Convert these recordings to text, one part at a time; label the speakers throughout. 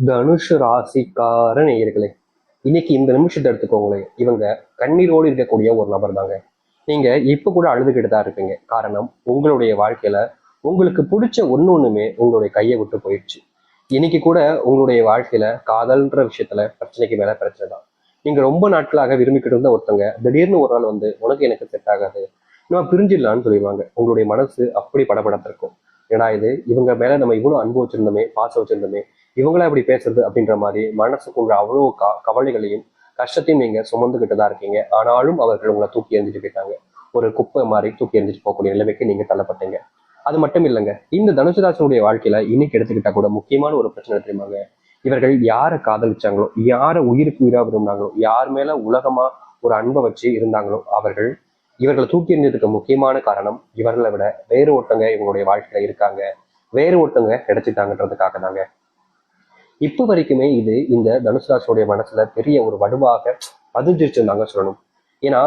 Speaker 1: தனுஷு ராசிக்கார நேயர்களே, இன்னைக்கு இந்த நிமிஷத்தை எடுத்துக்கோங்களேன். இவங்க கண்ணீரோடு இருக்கக்கூடிய ஒரு நபர் தாங்க. நீங்க இப்ப கூட அழுதுகிட்டு தான் இருப்பீங்க. காரணம், உங்களுடைய வாழ்க்கையில உங்களுக்கு பிடிச்ச ஒண்ணுமே உங்களுடைய கையை விட்டு போயிடுச்சு. இன்னைக்கு கூட உங்களுடைய வாழ்க்கையில காதல்ன்ற விஷயத்துல பிரச்சனைக்கு மேல பிரச்சனை தான். நீங்க ரொம்ப நாட்களாக விரும்பிக்கிட்டு இருந்த ஒருத்தங்க திடீர்னு ஒரு நாள் வந்து உனக்கு எனக்கு செட் ஆகாது, நம்ம பிரிஞ்சிடலான்னு சொல்லிடுவாங்க. உங்களுடைய மனசு அப்படி படபடத்திருக்கும். ஏன்னா இது இவங்க மேல நம்ம இவ்வளவு அன்பு வச்சிருந்தோமே, பாசம் வச்சிருந்தோமே, இவங்களா இப்படி பேசுறது அப்படின்ற மாதிரி மனசுக்குள்ள அவ்வளவு கவலைகளையும் கஷ்டத்தையும் நீங்க சுமந்துகிட்டு தான் இருக்கீங்க. ஆனாலும் அவர்கள் உங்களை தூக்கி எறிஞ்சிட்டு போயிட்டாங்க. ஒரு குப்பை மாதிரி தூக்கி எறிஞ்சிட்டு போகக்கூடிய நிலைமைக்கு நீங்க தள்ளப்பட்டீங்க. அது மட்டும் இல்லைங்க, இந்த தனுசு ராசினுடைய வாழ்க்கையில இன்னைக்கு எடுத்துக்கிட்டா கூட முக்கியமான ஒரு பிரச்சனை தெரியுமாங்க. இவர்கள் யாரை காதலிச்சாங்களோ, யாரை உயிருக்கு உயிரா விரும்பினாங்களோ, யார் மேல உலகமா ஒரு அன்பை வச்சு இருந்தாங்களோ அவர்கள் இவர்களை தூக்கி எறிஞ்சதுக்கு முக்கியமான காரணம் இவர்களை விட வேறு ஒருத்தங்க இவங்களுடைய வாழ்க்கையில இருக்காங்க, வேறு ஒருத்தங்க கிடைச்சிட்டாங்கன்றதுக்காக தாங்க. இப்ப வரைக்குமே இது இந்த தனுசு ராசியுடைய மனசுல பெரிய ஒரு வடுவாக பதிஞ்சிருச்சுன்னு சொல்லணும். ஏன்னா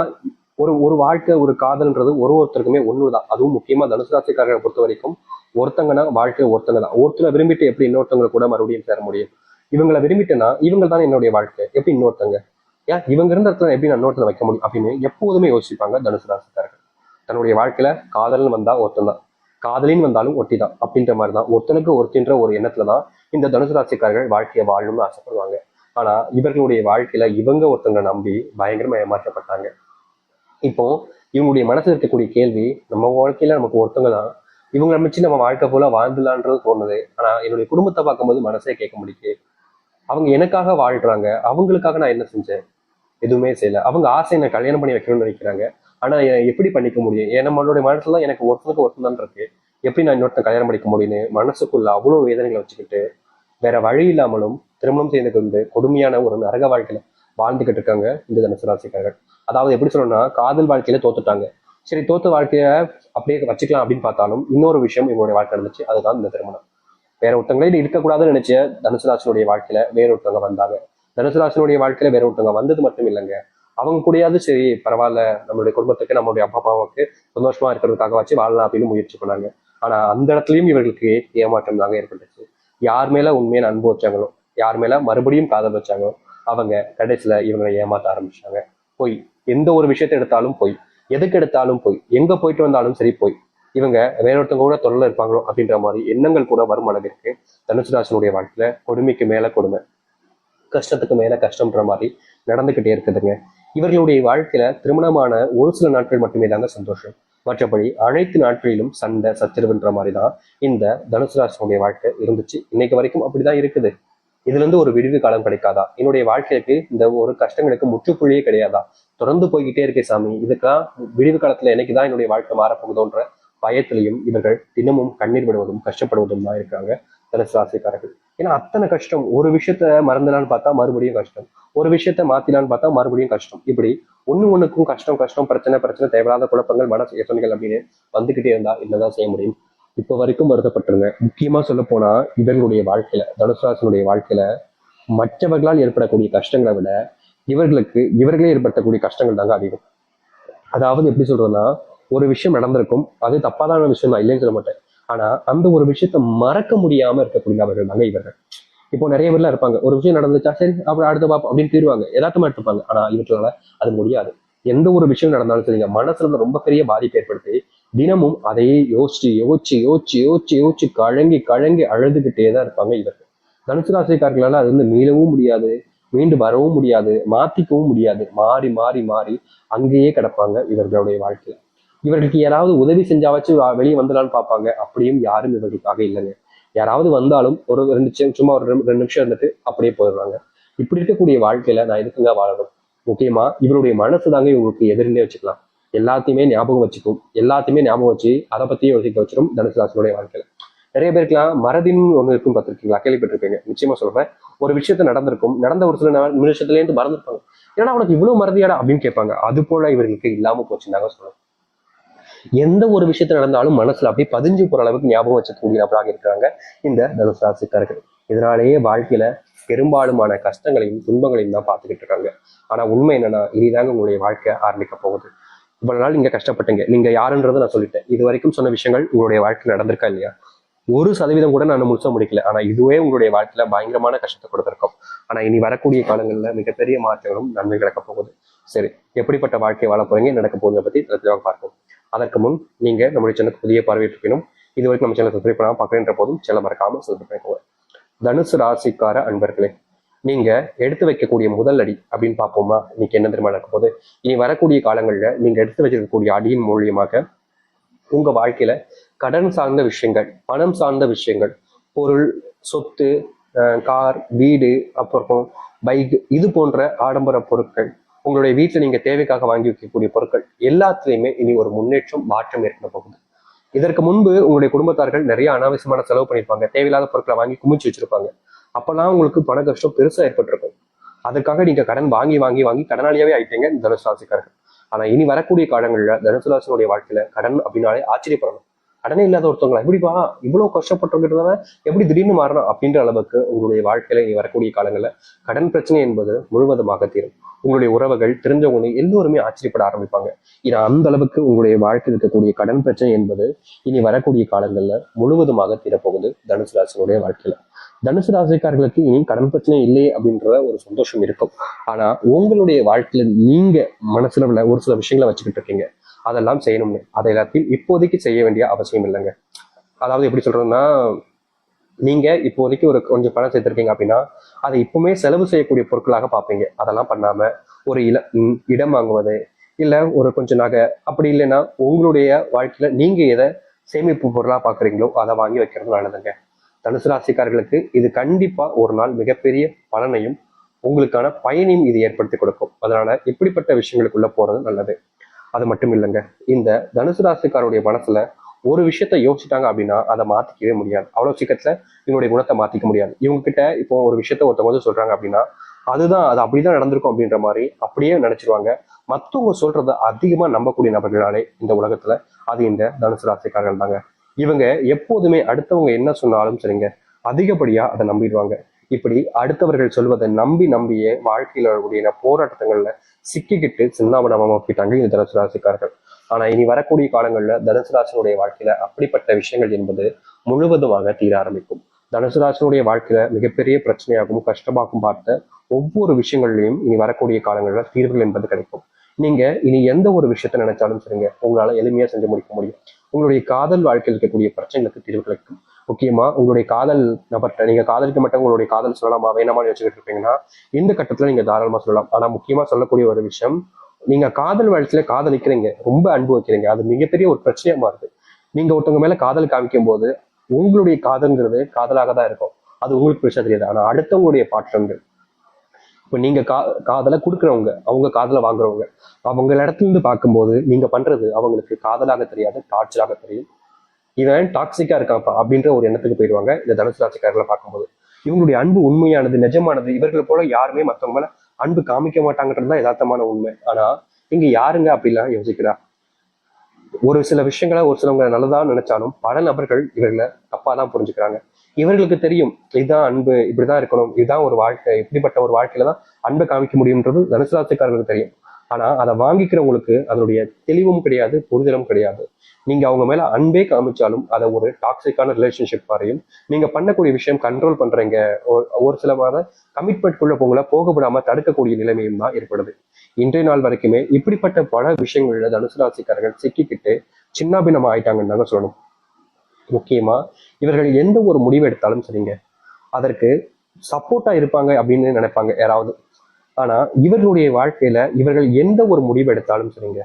Speaker 1: ஒரு ஒரு வாழ்க்கை, ஒரு காதல்ன்றது ஒருத்தருக்குமே ஒண்ணுதான். அதுவும் முக்கியமா தனுசு ராசிக்காரர்களை பொறுத்த வரைக்கும் ஒருத்தங்கன்னா வாழ்க்கை ஒருத்தங்க தான். ஒருத்தரை விரும்பிட்டு எப்படி இன்னொருத்தவங்க கூட மறுபடியும் சேர முடியும்? இவங்களை விரும்பிட்டேன்னா இவங்க தானே என்னுடைய வாழ்க்கை, எப்படி இன்னொருத்தங்க, ஏன் இவங்க இருந்த இடத்துல எப்படி நான் இன்னொருத்தனை வைக்க முடியும் அப்படின்னு எப்போதுமே யோசிப்பாங்க தனுசு ராசிக்காரர்கள். தன்னுடைய வாழ்க்கையில காதல்னு வந்தா ஒருத்தன் தான், காதலின்னு வந்தாலும் ஒட்டி தான் அப்படின்ற மாதிரி தான் ஒருத்தனுக்கு ஒருத்தின்ற ஒரு எண்ணத்துலதான் இந்த தனுசு ராசிக்காரர்கள் வாழ்க்கையை வாழணும்னு ஆசைப்படுவாங்க. ஆனா இவர்களுடைய வாழ்க்கையில இவங்க ஒருத்தங்க நம்பி பயங்கரமா ஏமாற்றப்பட்டாங்க. இப்போ இவங்களுடைய மனசுல இருக்கக்கூடிய கேள்வி, நம்ம வாழ்க்கையில நமக்கு ஒருத்தவங்க தான், இவங்களை மிச்சு நம்ம வாழ்க்கை போல வாழ்ந்துலான்றது தோணுது. ஆனா என்னுடைய குடும்பத்தை பார்க்கும்போது மனசே கேட்க முடியுது. அவங்க எனக்காக வாழ்றாங்க, அவங்களுக்காக நான் என்ன செஞ்சேன்? எதுவுமே செய்யல. அவங்க ஆசை என்ன கல்யாணம் பண்ணி வைக்கணும்னு நினைக்கிறாங்க. ஆனா எப்படி பண்ணிக்க முடியும்? ஏன்னா நம்மளுடைய மனசுல தான் எனக்கு ஒருத்தனுக்கு ஒருத்தன் தான் இருக்கு, எப்படி நான் இன்னொருத்தன் கல்யாணம் பண்ணிக்க முடியும்னு மனசுக்குள்ள அவ்வளவு வேதனைகளை வச்சுக்கிட்டு வேற வழி இல்லாமலும் திருமணம் செய்து கொண்டு கொடுமையான ஒரு நரக வாழ்க்கையில வாழ்ந்துகிட்டு இருக்காங்க இந்த தனுசு ராசிக்காரர்கள். அதாவது எப்படி சொல்லணும்னா, காதல் வாழ்க்கையில தோத்துட்டாங்க. சரி, தோத்த வாழ்க்கைய அப்படியே வச்சுக்கலாம் அப்படின்னு பார்த்தாலும் இன்னொரு விஷயம் இவங்களுடைய வாழ்க்கை இருந்துச்சு, அதுதான் இந்த திருமணம். வேற ஒருத்தங்களே இருக்கக்கூடாதுன்னு நினைச்ச தனுசு ராசினுடைய வாழ்க்கையில வேற ஒருத்தவங்க வந்தாங்க. தனுசு ராசினுடைய வாழ்க்கையில வேற ஒருத்தவங்க வந்தது மட்டும் இல்லைங்க, அவங்க கூடயாவது சரி பரவாயில்ல, நம்மளுடைய குடும்பத்துக்கு நம்மளுடைய அப்பா அம்மாவுக்கு சந்தோஷமா இருக்கிறதுக்காக வச்சு வாழலாம் அப்படின்னு முயற்சி பண்ணாங்க. ஆனா அந்த இடத்துலயும் இவர்களுக்கு ஏமாற்றம் தாங்க ஏற்பட்டுச்சு. யார் மேல உண்மையான அன்பு வச்சாங்களோ, யார் மேல மறுபடியும் காதல் வச்சாங்களோ அவங்க கடைசியில இவங்களை ஏமாத்த ஆரம்பிச்சாங்க. பொய், எந்த ஒரு விஷயத்தை எடுத்தாலும் பொய், எதுக்கு எடுத்தாலும் பொய், எங்க போயிட்டு வந்தாலும் சரி பொய். இவங்க வேறொருத்தவங்க கூட தொடர்ல இருப்பாங்களோ அப்படின்ற மாதிரி எண்ணங்கள் கூட வரும் அளவிற்கு தனுசு ராசினுடைய வாழ்க்கையில கொடுமைக்கு மேல கொடுமை, கஷ்டத்துக்கு மேல கஷ்டம்ன்ற மாதிரி நடந்துகிட்டே இருக்குதுங்க. இவர்களுடைய வாழ்க்கையில திருமணமான ஒரு சில நாட்கள் மட்டுமே தாங்க சந்தோஷம். மற்றபடி அனைத்து நாட்களிலும் சண்டை சச்சரவுன்ற மாதிரி தான் இந்த தனுசு ராசினுடைய வாழ்க்கை இருந்துச்சு. இன்னைக்கு வரைக்கும் அப்படிதான் இருக்குது. இதுல இருந்து ஒரு விடிவு காலம் கிடைக்காதா? என்னுடைய வாழ்க்கைக்கு இந்த ஒரு கஷ்டங்களுக்கு முற்றுப்புள்ளியே கிடையாதா? தொடர்ந்து போய்கிட்டே இருக்கே சாமி, இதுக்கெல்லாம் விடிவு காலத்துல என்னைக்குதான் என்னுடைய வாழ்க்கை மாறப்போகுதோன்ற பயத்திலையும் இவர்கள் தினமும் கண்ணீர் விடுவதும் கஷ்டப்படுவதும் தான் இருக்காங்க தனுசு ராசிக்காரர்கள். ஏன்னா அத்தனை கஷ்டம். ஒரு விஷயத்த மறந்தலான்னு பார்த்தா மறுபடியும் கஷ்டம், ஒரு விஷயத்த மாத்திலான்னு பார்த்தா மறுபடியும் கஷ்டம். இப்படி ஒண்ணுக்கும் கஷ்டம் கஷ்டம், பிரச்சனை பிரச்சனை, தேவையில்லாத குழப்பங்கள், மன யோசனைகள் அப்படின்னு வந்துகிட்டே இருந்தா என்னதான் செய்ய முடியும்? இப்ப வரைக்கும் வருத்தப்பட்டிருங்க. முக்கியமா சொல்ல போனா இவர்களுடைய வாழ்க்கையில, தனுசுராசனுடைய வாழ்க்கையில மற்றவர்களால் ஏற்படக்கூடிய கஷ்டங்களை விட இவர்களே ஏற்படுத்தக்கூடிய கஷ்டங்கள் தாங்க அதிகம். அதாவது எப்படி சொல்றதுன்னா, ஒரு விஷயம் நடந்திருக்கும், அது தப்பாதான விஷயம் தான், இல்லைன்னு சொல்ல மாட்டேன். ஆனா அந்த ஒரு விஷயத்த மறக்க முடியாம இருக்கக்கூடியவர்கள் தாங்க இவர்கள். இப்போ நிறைய பேர்லாம் இருப்பாங்க, ஒரு விஷயம் நடந்துச்சா சரி அப்புறம் அடுத்த பாப்போம் அப்படின்னு தீருவாங்க, யதார்த்தமா எடுத்துப்பாங்க. ஆனா இவற்றால அது முடியாது. எந்த ஒரு விஷயம் நடந்தாலும் சரிங்க, மனசுல ரொம்ப பெரிய பாதிப்பு ஏற்படுத்தி தினமும் அதையே யோசிச்சு யோசிச்சு யோசிச்சு யோசிச்சு யோசிச்சு கழங்கி கழங்கி அழுதுகிட்டே தான் இருப்பாங்க இவர்கள். தனுசு ராசிக்காரர்களால அது வந்து மீளவும் முடியாது, மீண்டு வரவும் முடியாது, மாத்திக்கவும் முடியாது. மாறி மாறி மாறி அங்கேயே கிடப்பாங்க இவர்களுடைய வாழ்க்கையில. இவர்களுக்கு யாராவது உதவி செஞ்சாவச்சு வெளியே வந்துடலான்னு பார்ப்பாங்க, அப்படியும் யாரும் இவர்களுக்காக இல்லைங்க. யாராவது வந்தாலும் ஒரு சும்மா ஒரு 2 நிமிஷம் இருந்துட்டு அப்படியே போயிடுறாங்க. இப்படி இருக்கக்கூடிய வாழ்க்கையில நான் எதுக்குங்க வாழணும்? முக்கியமா இவருடைய மனசு தாங்க இவங்களுக்கு எதிர்னே வச்சுக்கலாம். எல்லாத்தையுமே ஞாபகம் வச்சுக்கும், எல்லாத்தையுமே ஞாபகம் வச்சு அதை பத்தியே யோசிக்க வச்சிடும் தனுசு ராசினுடைய வாழ்க்கையில. நிறைய பேருக்குலாம் மறதின்னு ஒண்ணு இருக்கும், பார்த்திருக்கீங்களா? கேள்விப்பட்டிருப்பீங்க. நிச்சயமா சொல்றேன். ஒரு விஷயத்த நடந்திருக்கும், நடந்த ஒரு சில நிமிஷத்துல இருந்து மறந்துருப்பாங்க. ஏன்னா உனக்கு இவ்வளவு மறதியாடா அப்படின்னு கேட்பாங்க. அது போல இவர்களுக்கு இல்லாம போச்சுன்னாங்க சொல்லணும். எந்த ஒரு விஷயத்த நடந்தாலும் மனசுல அப்படியே பதிஞ்சு போற அளவுக்கு ஞாபகம் வச்சுக்கூடிய நபராக இருக்கிறாங்க இந்த தனுசு ராசிக்காரர்கள். இதனாலேயே வாழ்க்கையில பெரும்பாலுமான கஷ்டங்களையும் துன்பங்களையும் தான் பார்த்துக்கிட்டு இருக்காங்க. ஆனா உண்மை என்னன்னா, இனிதாங்க உங்களுடைய வாழ்க்கை ஆரம்பிக்க போகுது. இவ்வளவு நாள் நீங்க கஷ்டப்பட்டீங்க, நீங்க யாருன்றதை நான் சொல்லிட்டேன். இது வரைக்கும் சொன்ன விஷயங்கள் உங்களுடைய வாழ்க்கை நடந்திருக்கா இல்லையா? 1% கூட நான் முழுசா முடிக்கல. ஆனா இதுவே உங்களுடைய வாழ்க்கையில பயங்கரமான கஷ்டத்தை கொடுத்திருக்கும். ஆனா இனி வரக்கூடிய காலங்கள்ல மிகப்பெரிய மாற்றங்களும் நன்மை நடக்க போகுது. சரி, எப்படிப்பட்ட வாழ்க்கை வாழ போறீங்க, நடக்க போகுதை பத்தி தெளிவாக பார்ப்போம். அதற்கு முன் நீங்க நம்முடைய சேனலுக்கு புதிய பார்வையிட்டிருக்கணும், இது வரைக்கும் நம்ம சேனல் சப்ஸ்கிரைப் பண்ணாம பார்க்கறேன்ற போதும் சேனல் மறக்காம சப்ஸ்கிரைப் பண்ணிக்கோங்க. தனுசு ராசிக்கார அன்பர்களே, நீங்க எடுத்து வைக்கக்கூடிய முதல் அடி அப்படின்னு பார்ப்போமா? இன்னைக்கு என்ன தெரியுமா நடக்க போகுது? இனி வரக்கூடிய காலங்கள்ல நீங்க எடுத்து வச்சிருக்கக்கூடிய அடியின் மூலியமாக உங்க வாழ்க்கையில கடன் சார்ந்த விஷயங்கள், பணம் சார்ந்த விஷயங்கள், பொருள், சொத்து, கார், வீடு, அப்புறம் பைக், இது போன்ற ஆடம்பர பொருட்கள், உங்களுடைய வீட்டுல நீங்க தேவைக்காக வாங்கி வைக்கக்கூடிய பொருட்கள் எல்லாத்துலயுமே இனி ஒரு முன்னேற்றம், மாற்றம் ஏற்பட போகுது. இதற்கு முன்பு உங்களுடைய குடும்பத்தார்கள் நிறைய அனாவசியமான செலவு பண்ணியிருப்பாங்க, தேவையில்லாத பொருட்களை வாங்கி குமிச்சு வச்சிருப்பாங்க. அப்பெல்லாம் உங்களுக்கு பண கஷ்டம் பெருசா ஏற்பட்டிருக்கும். அதுக்காக நீங்க கடன் வாங்கி வாங்கி வாங்கி கடனாளியாவே ஆயிட்டீங்க தனுசு ராசிக்காரர்கள். ஆனா இனி வரக்கூடிய காலங்கள்ல தனுசு ராசினுடைய வாழ்க்கையில கடன் அப்படின்னாலே ஆச்சரியப்படணும். கடனே இல்லாத ஒருத்தவங்களா எப்படிப்பா இவ்வளவு கஷ்டப்பட்டவங்க எப்படி திடீர்னு மாறணும் அப்படின்ற அளவுக்கு உங்களுடைய வாழ்க்கையில இனி வரக்கூடிய காலங்கள்ல கடன் பிரச்சனை என்பது முழுவதுமாக தீரும். உங்களுடைய உறவுகள், தெரிஞ்சவங்க எல்லோருமே ஆச்சரியப்பட ஆரம்பிப்பாங்க. ஏன்னா அந்த அளவுக்கு உங்களுடைய வாழ்க்கையில் இருக்கக்கூடிய கடன் பிரச்சனை என்பது இனி வரக்கூடிய காலங்கள்ல முழுவதுமாக தீரப்போகுது தனுசு ராசினுடைய வாழ்க்கையில. தனுசு ராசிக்காரர்களுக்கு இனி கடன் பிரச்சனை இல்லை அப்படின்ற ஒரு சந்தோஷம் இருக்கும். ஆனா உங்களுடைய வாழ்க்கையில நீங்க மனசுல ஒரு சில விஷயங்களை வச்சுக்கிட்டு இருக்கீங்க, அதெல்லாம் செய்யணும்னு. அதை எல்லாத்தையும் இப்போதைக்கு செய்ய வேண்டிய அவசியம் இல்லைங்க. அதாவது எப்படி சொல்றதுன்னா, நீங்க இப்போதைக்கு ஒரு கொஞ்சம் பணம் சேர்த்திருக்கீங்க அப்படின்னா அதை இப்பவுமே செலவு செய்யக்கூடிய பொருட்களாக பார்ப்பீங்க. அதெல்லாம் பண்ணாம ஒரு இடம் வாங்குவது, இல்ல ஒரு கொஞ்சம் நகை, அப்படி இல்லைன்னா உங்களுடைய வாழ்க்கையில நீங்க எதை சேமிப்பு பொருளா பாக்குறீங்களோ அதை வாங்கி வைக்கிறது நல்லதுங்க. தனுசு ராசிக்காரர்களுக்கு இது கண்டிப்பா ஒரு நாள் மிகப்பெரிய பலனையும் உங்களுக்கான பயனையும் இது ஏற்படுத்தி கொடுக்கும். அதனால இப்படிப்பட்ட விஷயங்களுக்குள்ள போறது நல்லது. அது மட்டும் இல்லைங்க, இந்த தனுசு ராசிக்காரருடைய மனசுல ஒரு விஷயத்த யோசிச்சிட்டாங்க அப்படின்னா அதை மாத்திக்கவே முடியாது. அவ்வளவு சீக்கிரத்துல இவங்களுடைய குணத்தை மாத்திக்க முடியாது. இவங்க கிட்ட இப்போ ஒரு விஷயத்த ஒருத்தவங்க வந்து சொல்றாங்க அப்படின்னா அது அப்படிதான் நடந்திருக்கும் அப்படின்ற மாதிரி அப்படியே நினைச்சிருவாங்க. மத்தவங்க சொல்றத அதிகமா நம்பக்கூடிய நபர்களாலே இந்த உலகத்துல அது இந்த தனுசு ராசிக்காரர்கள் தாங்க. இவங்க எப்போதுமே அடுத்தவங்க என்ன சொன்னாலும் சரிங்க, அதிகப்படியா அதை நம்பிடுவாங்க. இப்படி அடுத்தவர்கள் சொல்வதை நம்பி நம்பியே வாழ்க்கையில கூடிய போராட்டங்கள்ல சிக்கிக்கிட்டு சின்னாபனமா போயிட்டாங்க இந்த தனுசு ராசிக்காரர்கள். ஆனா இனி வரக்கூடிய காலங்கள்ல தனுசு ராசினுடைய வாழ்க்கையில அப்படிப்பட்ட விஷயங்கள் என்பது முழுவதுமாக தீர ஆரம்பிக்கும். தனுசு ராசினுடைய வாழ்க்கையில மிகப்பெரிய பிரச்சனையாகவும் கஷ்டமாகவும் பார்த்த ஒவ்வொரு விஷயங்கள்லையும் இனி வரக்கூடிய காலங்கள்ல தீர்வுகள் என்பது கிடைக்கும். நீங்க இனி எந்த ஒரு விஷயத்த நினைச்சாலும் சரிங்க, உங்களால எளிமையா செஞ்சு முடிக்க முடியும். உங்களுடைய காதல் வாழ்க்கையில் இருக்கக்கூடிய பிரச்சனைகளுக்கு தீர்வு கிடைக்கும். முக்கியமா உங்களுடைய காதல் நபர்கிட்ட நீங்க காதலிக்க மட்டும் உங்களுடைய காதல் சொல்லலாமா வேணாமான்னு வச்சுக்கிட்டு இருப்பீங்கன்னா இந்த கட்டத்துல நீங்க தாராளமா சொல்லலாம். ஆனா முக்கியமா சொல்லக்கூடிய ஒரு விஷயம், நீங்க காதல் வாழ்க்கையில காதலிக்கிறீங்க, ரொம்ப அன்பு வைக்கிறீங்க, அது மிகப்பெரிய ஒரு பிரச்சனையா மாறுது. நீங்க ஒருத்தவங்க மேல காதல் காமிக்கும் போது உங்களுடைய காதல்ங்கிறது காதலாக தான் இருக்கும். அது உங்களுக்கு பிரச்சனை தெரியாது. ஆனா அடுத்தவங்களுடைய பாற்றங்கள், இப்ப நீங்க காதலை கொடுக்குறவங்க, அவங்க காதலை வாங்குறவங்க, அவங்க இடத்துல இருந்து பார்க்கும்போது நீங்க பண்றது அவங்களுக்கு காதலாக தெரியாது, டார்ச்சராக தெரியும். இவன் டாக்ஸிக்கா இருக்கான்ப்பா அப்படின்ற ஒரு எண்ணத்துக்கு போயிடுவாங்க இந்த தனுசு ராசிக்காரர்களை பார்க்கும்போது. இவங்களுடைய அன்பு உண்மையானது, நிஜமானது. இவர்களை போல யாருமே மற்றவங்க மேல அன்பு காமிக்க மாட்டாங்கன்றதுதான் யதார்த்தமான உண்மை. ஆனா இங்க யாருங்க அப்படிலாம் யோசிக்கிறா? ஒரு சில விஷயங்களை ஒரு சிலவங்க நல்லதா நினைச்சாலும் பல நபர்கள் இவர்களை தப்பா தான் புரிஞ்சுக்கிறாங்க. இவர்களுக்கு தெரியும் இதுதான் அன்பு, இப்படிதான் இருக்கணும், இதுதான் ஒரு வாழ்க்கை, இப்படிப்பட்ட ஒரு வாழ்க்கையில தான் அன்பை காமிக்க முடியும்ன்றது தனுசு ராசிக்காரர்களுக்கு தெரியும். ஆனா அதை வாங்கிக்கிறவங்களுக்கு அதனுடைய தெளிவும் கிடையாது, புரிதலும் கிடையாது. நீங்க அவங்க மேல அன்பே காமிச்சாலும் அதை ஒரு டாக்ஸிக்கான ரிலேஷன்ஷிப் வரையும் நீங்க பண்ணக்கூடிய விஷயம் கண்ட்ரோல் பண்றீங்க. ஒரு சில கமிட்மெண்ட்குள்ள போக விடாம தடுக்கக்கூடிய நிலைமையும் தான் ஏற்படுது. இன்றைய நாள் வரைக்குமே இப்படிப்பட்ட பல விஷயங்கள்ல தனுசு ராசிக்காரர்கள் சிக்கிக்கிட்டு சின்னாபின்னமா ஆயிட்டாங்கன்னு தாங்க சொல்லணும். முக்கியமா இவர்கள் எந்த ஒரு முடிவு எடுத்தாலும் சரிங்க, அதற்கு சப்போர்ட்டா இருப்பாங்க அப்படின்னு நினைப்பாங்க யாராவது. ஆனா இவர்களுடைய வாழ்க்கையில இவர்கள் எந்த ஒரு முடிவு எடுத்தாலும் சரிங்க,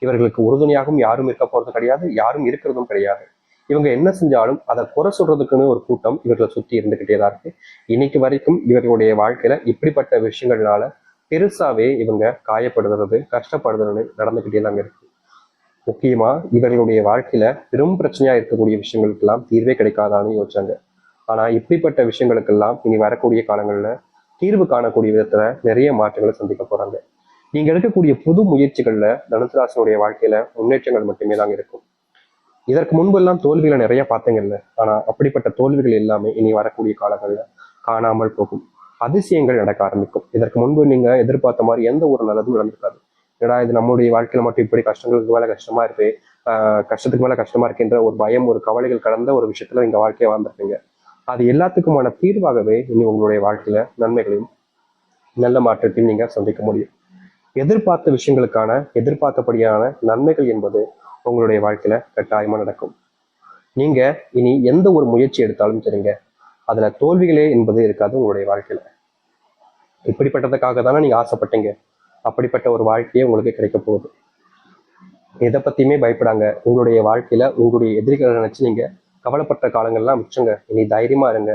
Speaker 1: இவர்களுக்கு உறுதுணையாகவும் யாரும் இருக்க போறது கிடையாது, யாரும் இருக்கிறதும் கிடையாது. இவங்க என்ன செஞ்சாலும் அதை குறை சொல்றதுக்குன்னு ஒரு கூட்டம் இவர்களை சுத்தி இருந்துகிட்டே தான் இருக்கு. இன்னைக்கு வரைக்கும் இவர்களுடைய வாழ்க்கையில இப்படிப்பட்ட விஷயங்கள்னால பெருசாவே இவங்க காயப்படுறது, கஷ்டப்படுறது நடந்துகிட்டே தாங்க இருக்கு. முக்கியமா இவர்களுடைய வாழ்க்கையில பெரும் பிரச்சனையா இருக்கக்கூடிய விஷயங்களுக்கெல்லாம் தீர்வே கிடைக்காதான்னு யோசிச்சாங்க. ஆனா இப்படிப்பட்ட விஷயங்களுக்கெல்லாம் இனி வரக்கூடிய காலங்கள்ல தீர்வு காணக்கூடிய விதத்துல நிறைய மாற்றங்களை சந்திக்க போறாங்க. நீங்க எடுக்கக்கூடிய புது முயற்சிகள்ல தனுசு ராசினுடைய வாழ்க்கையில முன்னேற்றங்கள் மட்டுமே தாங்க இருக்கும். இதற்கு முன்பு எல்லாம் தோல்விகளை நிறைய பார்த்தீங்கல்ல, ஆனா அப்படிப்பட்ட தோல்விகள் எல்லாமே இனி வரக்கூடிய காலங்கள்ல காணாமல் போகும். அதிசயங்கள் நடக்க ஆரம்பிக்கும். இதற்கு முன்பு நீங்க எதிர்பார்த்த மாதிரி எந்த ஒரு நல்லதும் நடந்திருக்காது. ஏன்னா இது நம்மளுடைய வாழ்க்கையில மட்டும் இப்படி கஷ்டங்களுக்கு மேல கஷ்டமா இருக்கு, கஷ்டத்துக்கு மேல கஷ்டமா இருக்கின்ற ஒரு பயம், ஒரு கவலைகள் கடந்த ஒரு விஷயத்துல நீங்க வாழ்க்கையை வாழ்ந்திருப்பீங்க. அது எல்லாத்துக்குமான தீர்வாகவே இனி உங்களுடைய வாழ்க்கையில நன்மைகளையும் நல்ல மாற்றத்தையும் நீங்க சந்திக்க முடியும். எதிர்பார்த்த விஷயங்களுக்கான எதிர்பார்த்தபடியான நன்மைகள் என்பது உங்களுடைய வாழ்க்கையில கட்டாயமா நடக்கும். நீங்க இனி எந்த ஒரு முயற்சி எடுத்தாலும் சரிங்க, அதுல தோல்விகளே என்பது இருக்காது உங்களுடைய வாழ்க்கையில. இப்படிப்பட்டதுக்காக தானே நீங்க ஆசைப்பட்டீங்க. அப்படிப்பட்ட ஒரு வாழ்க்கையே உங்களுக்கு கிடைக்க போகுது. எதை பத்தியுமே பயப்படாங்க. உங்களுடைய வாழ்க்கையில உங்களுடைய எதிரிகளை நினைச்சு நீங்க கவலைப்பட்ட காலங்கள்லாம் மிச்சங்க. இனி தைரியமா இருங்க.